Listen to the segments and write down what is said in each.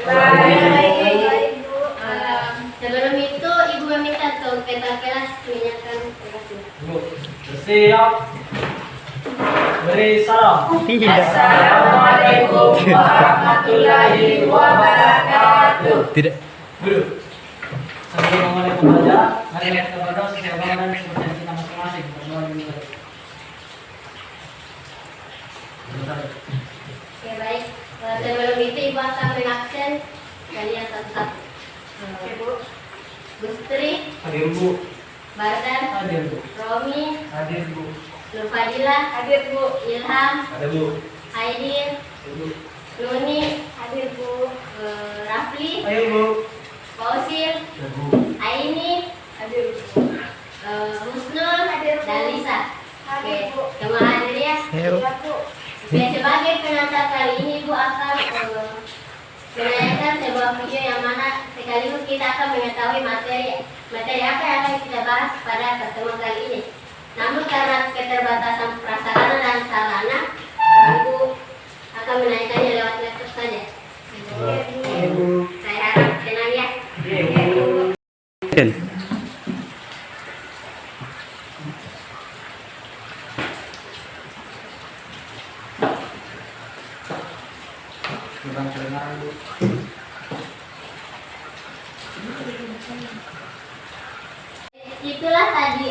Baik. Sebelum itu Ibu meminta untuk ketua kelas menyiapkan tugasnya. Bu, bersiap. Beri salam. Assalamualaikum warahmatullahi wabarakatuh. Tidak. Guru, sebelum memulai pembelajaran, mari kita berdoa sesuai dan kepercayaan kita masing-masing. Berdoa dulu. Oke, baik. Sebelum itu Ibu akan mengabsen kalian satu-satu. Gustri, Hadir Bu. Bardan, Hadir Bu. Romi, Hadir Bu. Nur Fadila, Hadir Bu. Ilham, Ada Bu. Aidin, Bu. Nuni, Hadir Bu. Rafli, Ayo Bu. Fausil, Ada Bu. Aini, Hadir Bu. Husnul, dan Lisa. Hadir Bu. Semua hadir ya. Ayo. Iya Bu. Sebagai pengantar kali ini Ibu akan menanyakan sebuah video yang mana sekaligus kita akan mengetahui materi apa yang akan kita bahas pada pertemuan kali ini. Namun karena keterbatasan prasarana dan sarana, Ibu akan menanyakannya lewat laptop saja. Saya harap tenang ya. Kurang kedengaran Bu. Itulah tadi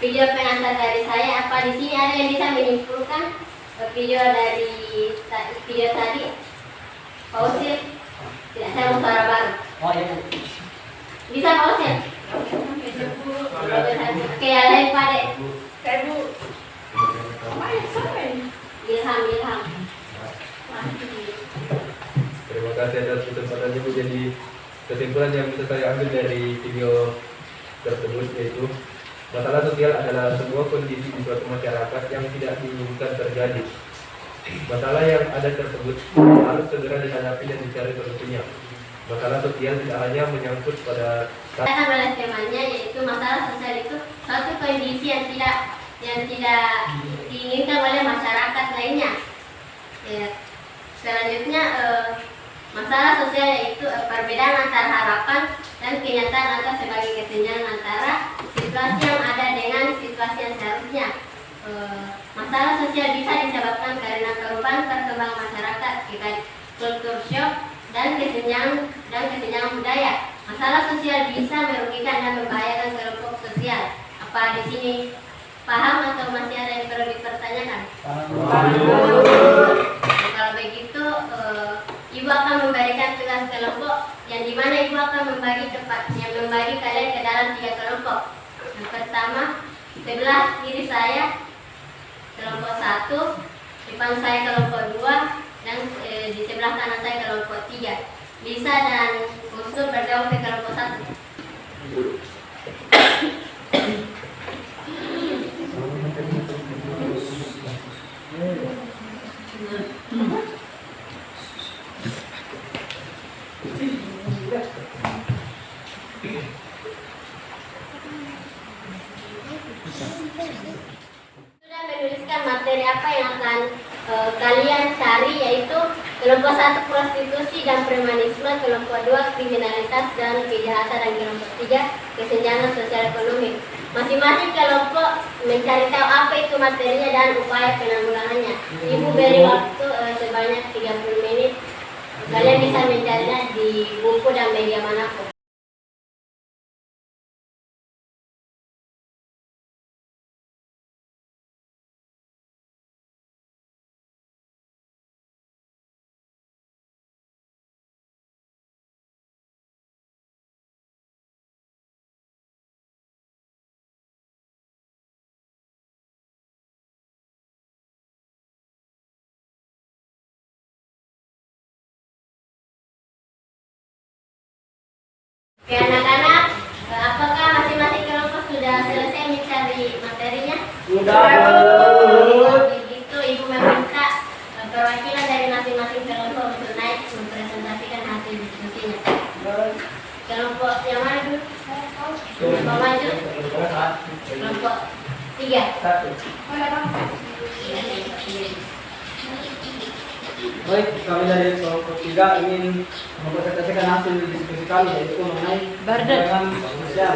video pengantar dari saya. Apa di sini ada yang bisa menyimpulkan video dari video tadi? Pausil, tidak, saya mau suara baru. Oh iya Bu. Bisa pausil? Oke, yang lain Pade. Saya Bu. Ilham. Terima kasih atas kesempatan Ibu. Jadi kesimpulan yang bisa saya ambil dari video tersebut yaitu masalah sosial adalah sebuah kondisi di suatu masyarakat yang tidak diinginkan terjadi. Masalah yang ada tersebut harus segera dihadapi dan dicari solusinya. Masalah sosial tidak hanya menyangkut pada Akan oleh temanya, yaitu masalah sosial itu suatu kondisi yang tidak diinginkan oleh masyarakat lainnya. Ya. Selanjutnya masalah sosial yaitu perbedaan antara harapan dan kenyataan atau sebagai kesenjangan antara situasi yang ada dengan situasi yang seharusnya. Masalah sosial bisa disebabkan karena perubahan perkembangan masyarakat, kultur shock dan kesenjangan budaya. Masalah sosial bisa merugikan dan membahayakan kelompok sosial. Apa di sini paham atau masih ada yang perlu dipertanyakan? Kalau begitu, Ibu akan memberikan tugas kelompok yang dimana Ibu akan membagi kalian ke dalam 3 kelompok. Yang pertama, sebelah kiri saya kelompok 1, depan saya kelompok 2, dan di sebelah kanan saya kelompok 3. Lisa dan Husnul bergabung ke kelompok 1. Sudah menuliskan materi apa yang akan kalian cari, yaitu kelompok 1 prostitusi dan premanisme, kelompok 2 kriminalitas dan kejahatan, dan kelompok 3 kesenjangan sosial ekonomi. Masing-masing kelompok mencari tahu apa itu materinya dan upaya penanggulangannya. Ibu beri waktu sebanyak 30 menit. Kalian bisa mencarinya di buku dan media manapun. Oke anak-anak, apakah masing-masing kelompok sudah selesai mencari materinya? Sudah Bu. Begitu Ibu meminta perwakilan dari masing-masing kelompok untuk naik mempresentasikan hasil diskusinya. Kelompok yang mana dulu? Kelompok maju? Kelompok 3. Baik, kami dari kelompok 3 ingin mempresentasikan hasil diskusi kami yaitu mengenai kesenjangan sosial.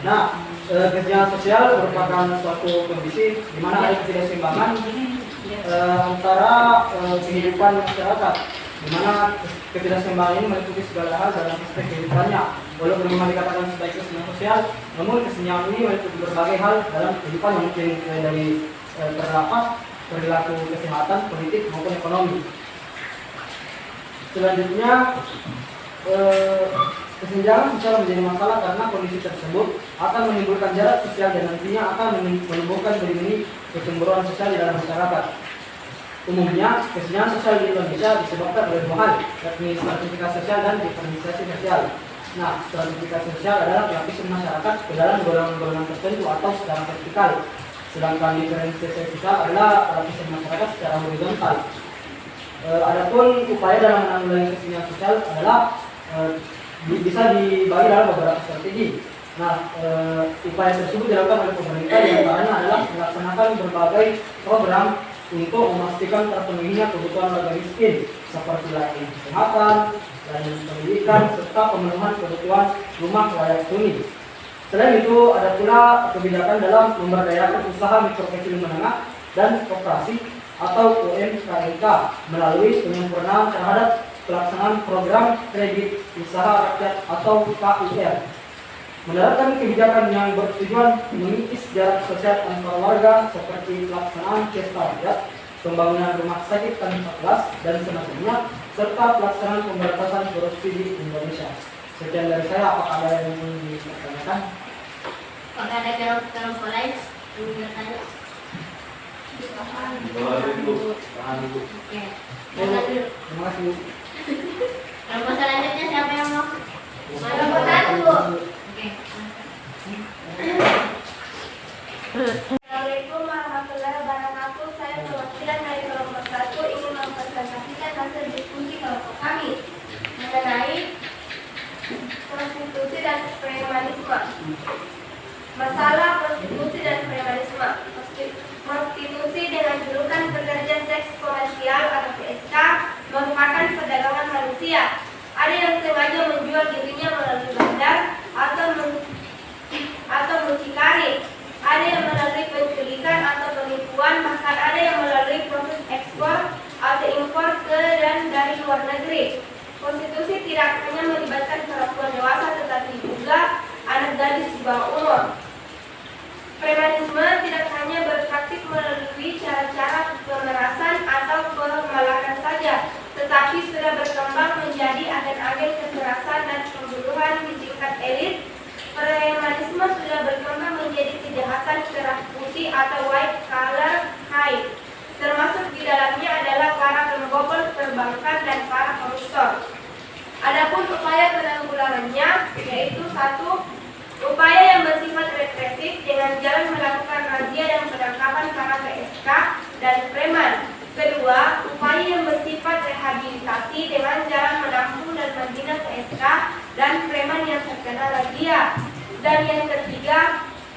Nah, kesenjangan sosial merupakan suatu kondisi di mana ada ketidakseimbangan antara kehidupan masyarakat, di mana ketidakseimbangan ini meliputi segala hal dalam aspek kehidupannya. Walaupun memang dikatakan sebagai kesenjangan sosial, namun kesenjangan ini meliputi berbagai hal dalam kehidupan yang mungkin dari perilaku kesehatan, politik maupun ekonomi. Selanjutnya, kesenjangan sosial menjadi masalah karena kondisi tersebut akan menimbulkan jarak sosial dan nantinya akan menimbulkan benih-benih kecemburuan sosial di dalam masyarakat. Umumnya, kesenjangan sosial di Indonesia disebabkan oleh dua hal, yakni stratifikasi sosial dan diferensiasi sosial. Nah, stratifikasi sosial adalah pelapisan masyarakat ke dalam golongan-golongan tertentu atau secara vertikal, sedangkan diferensiasi sosial adalah lapisan masyarakat secara horizontal. Adapun upaya dalam menanggulangi kesenjangan sosial adalah bisa dibagi dalam beberapa strategi. Nah, upaya tersebut dilakukan oleh pemerintah, yang antaranya adalah melaksanakan berbagai program untuk memastikan terpenuhinya kebutuhan warga miskin seperti layanan kesehatan, layanan pendidikan, serta pemenuhan kebutuhan rumah layak huni. Selain itu, ada pula kebijakan dalam memberdayakan usaha mikro kecil menengah dan koperasi atau UMKM melalui penyempurnaan terhadap pelaksanaan program kredit usaha rakyat atau KUR. Menerapkan kebijakan yang bertujuan mengikis jarak sosial antar warga seperti pelaksanaan pesta rakyat, pembangunan rumah sakit tanpa kelas dan semacamnya, serta pelaksanaan pemberantasan korupsi di Indonesia. Sekian dari saya. Apakah ada yang ingin dipertanyakan? Apakah ada kelompok lain yang ingin bertanya? Oke. Terima kasih. Kelompok selanjutnya siapa yang mau? Kelompok 1. Oke. Assalamualaikum warahmatullahi wabarakatuh. Saya perwakilan dari kelompok 1 ingin mempresentasikan hasil diskusi kelompok kami mengenai prostitusi dan premanisme. Masalah prostitusi dan premanisme. Prostitusi dengan julukan pekerja seks komersial atau PSK merupakan perdagangan manusia. Ada yang sengaja menjual dirinya melalui bandar atau mucikari. Ada yang melalui penculikan atau penipuan, bahkan ada yang melalui proses ekspor atau impor ke dan dari luar negeri. Prostitusi tidak hanya melibatkan perempuan dewasa, tetapi juga anak gadis di bawah umur. Premanisme tidak hanya berpraktik melalui cara-cara pemerasan atau pemalakan saja, tetapi sudah berkembang menjadi agen-agen kekerasan dan pembunuhan di tingkat elit. Premanisme sudah berkembang menjadi kejahatan kerah putih atau white collar crime. Termasuk di dalamnya adalah para pembobol perbankan dan para koruptor. Adapun upaya penanggulangannya yaitu 1. Upaya yang bersifat represif dengan jalan melakukan razia dan penangkapan para PSK dan preman. 2. Upaya yang bersifat rehabilitasi dengan jalan menampung dan membina PSK dan preman yang terkena razia. Dan yang 3.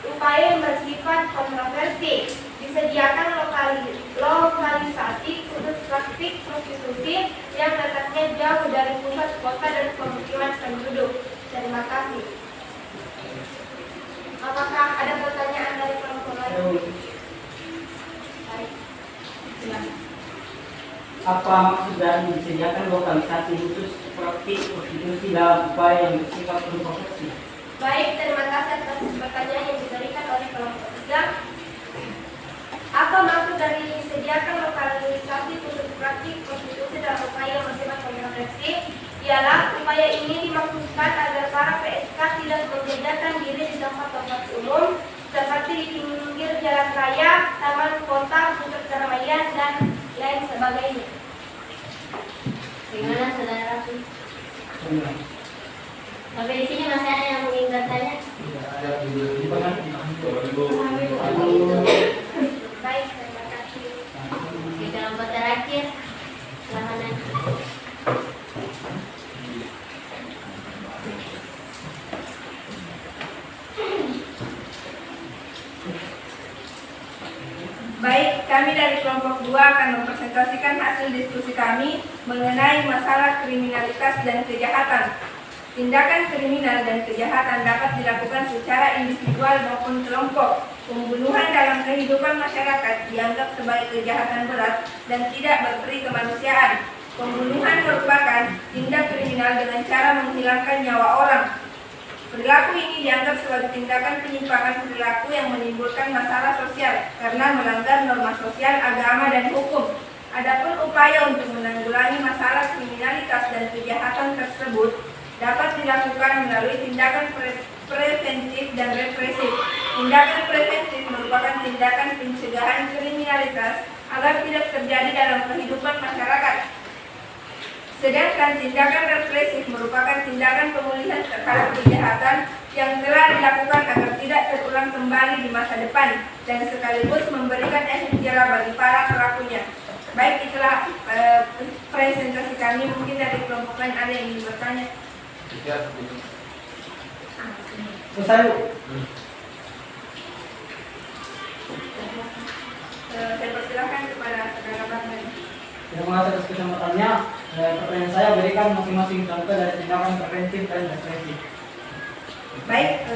Upaya yang bersifat kontroversi, disediakan lokalisasi khusus praktik prostitusi yang letaknya jauh dari pusat kota dan pemukiman penduduk. Terima kasih. Apakah ada pertanyaan dari kelompok lain? Baik. Silakan. Apa maksud dari disediakan lokalisasi khusus praktik prostitusi dalam upaya yang bersifat kontroversi? Baik, terima kasih atas pertanyaan yang diberikan oleh kelompok 3. Apa maksud dari disediakan lokalisasi khusus praktik prostitusi dalam upaya yang bersifat kontroversi? Ialah upaya ini dimaksudkan agar para PSK tidak menjajakan diri di tempat-tempat umum seperti di pinggir jalan raya, taman kota, pusat keramaian, dan lain sebagainya. Gimana saudara? Sampai di sini masih ada yang ingin bertanya? Baik, terima kasih. Oke, kelompok terakhir. Silahkan. Baik, kami dari kelompok 2 akan mempresentasikan hasil diskusi kami mengenai masalah kriminalitas dan kejahatan. Tindakan kriminal dan kejahatan dapat dilakukan secara individual maupun kelompok. Pembunuhan dalam kehidupan masyarakat dianggap sebagai kejahatan berat dan tidak berperi kemanusiaan. Pembunuhan merupakan tindak kriminal dengan cara menghilangkan nyawa orang. Perilaku ini dianggap sebagai tindakan penyimpangan perilaku yang menimbulkan masalah sosial karena melanggar norma sosial, agama, dan hukum. Adapun upaya untuk menanggulangi masalah kriminalitas dan kejahatan tersebut dapat dilakukan melalui tindakan preventif dan represif. Tindakan preventif merupakan tindakan pencegahan kriminalitas agar tidak terjadi dalam kehidupan masyarakat. Sedangkan tindakan represif merupakan tindakan pemulihan terhadap kejahatan yang telah dilakukan agar tidak terulang kembali di masa depan dan sekaligus memberikan efek jera bagi para pelakunya. Baik, itulah presentasi kami. Mungkin dari kelompok lain ada yang ingin bertanya. Selesai, Bu. Saya persilahkan kepada saudara Bangga. Terima kasih atas kesempatannya. Pertanyaan saya berikan masing-masing contoh dari tindakan preventif dan represif. Baik,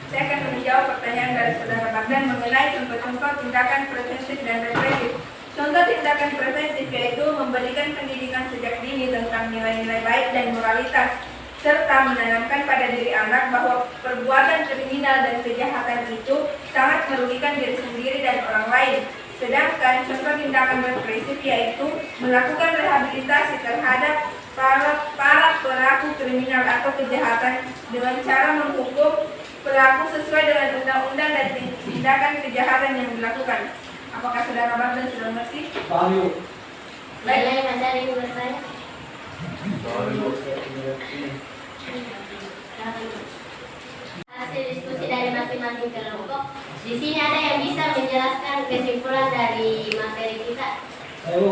saya akan menjawab pertanyaan dari saudara Bagdan mengenai contoh-contoh tindakan preventif dan represif. Contoh tindakan preventif yaitu memberikan pendidikan sejak dini tentang nilai-nilai baik dan moralitas, serta menanamkan pada diri anak bahwa perbuatan kriminal dan kejahatan itu sangat merugikan diri sendiri dan orang lain. Sedangkan contoh tindakan represif yaitu melakukan rehabilitasi terhadap para pelaku kriminal atau kejahatan dengan cara menghukum pelaku sesuai dengan undang-undang dan tindakan kejahatan yang dilakukan. Apakah saudara Bagdan sudah mengerti? Paham, Bu. Baik, Mas Ari bertanya. Hasil diskusi dari masing-masing kelompok. Di sini ada yang bisa menjelaskan kesimpulan dari materi kita. Ayo, Bu.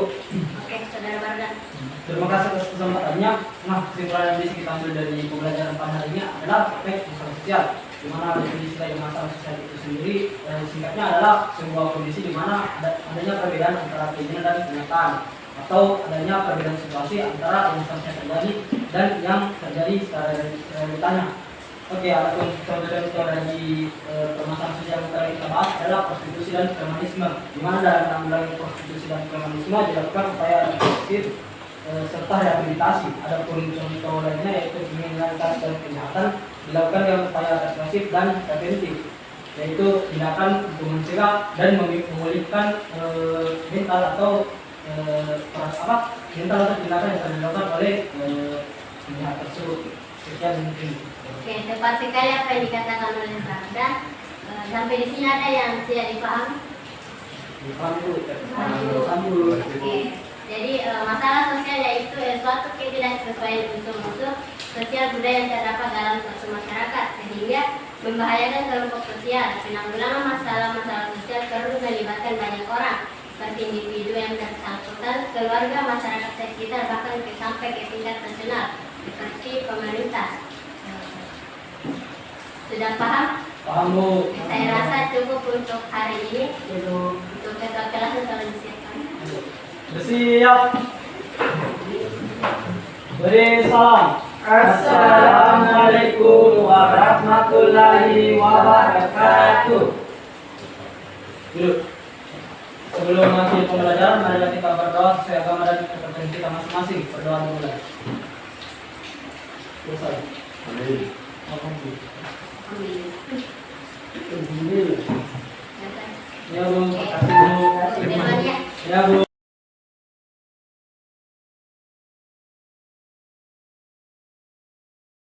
Oke, saudara Bardan. Terima kasih atas kesempatannya. Nah, kesimpulan yang bisa kita ambil dari pembelajaran pada hari ini adalah efek masalah sosial, di mana definisi dari masalah sosial itu sendiri singkatnya adalah sebuah kondisi di mana adanya perbedaan antara keinginan dan kenyataan, atau adanya perbedaan situasi antara yang seharusnya terjadi dan yang terjadi secara realitanya. Oke, adapun contoh-contoh dari permasalahan sosial yang telah kita bahas adalah prostitusi dan premanisme, di mana dalam menanggulangi prostitusi dan premanisme dilakukan upaya represif serta rehabilitasi. Adapun contoh lainnya yaitu kriminalitas dan kejahatan dilakukan dengan upaya represif dan preventif, yaitu tindakan untuk mencegah dan memulihkan mental atau mental atau tindakan yang telah dilakukan oleh pihak tersebut. Sekian mungkin. Oke, tepat sekali apa yang dikatakan oleh Bardan. Sampai di sini ada yang tidak dipahami? Paham dulu. Oke. Jadi masalah sosial yaitu suatu ketidaksesuaian unsur-unsur sosial budaya yang terdapat dalam suatu masyarakat sehingga membahayakan kelompok sosial. Penanggulangan masalah-masalah sosial perlu melibatkan banyak orang seperti individu yang bersangkutan, keluarga, masyarakat sekitar, bahkan sampai ke tingkat nasional seperti pemerintah. Sudah paham? Paham, Bu. Saya rasa cukup untuk hari ini. Untuk ketua kelas telah disiapkan. Bersiap. Beri salam. Assalamualaikum warahmatullahi wabarakatuh. Duduk. Sebelum masuk pembelajaran, marilah kita berdoa sesuai agama dan kepercayaan kita masing-masing. Berdoa dulu. Selesai. Amin. Amin. Ya, Bu. Terima kasih, Bu. Terima kasih. Ya, Bu.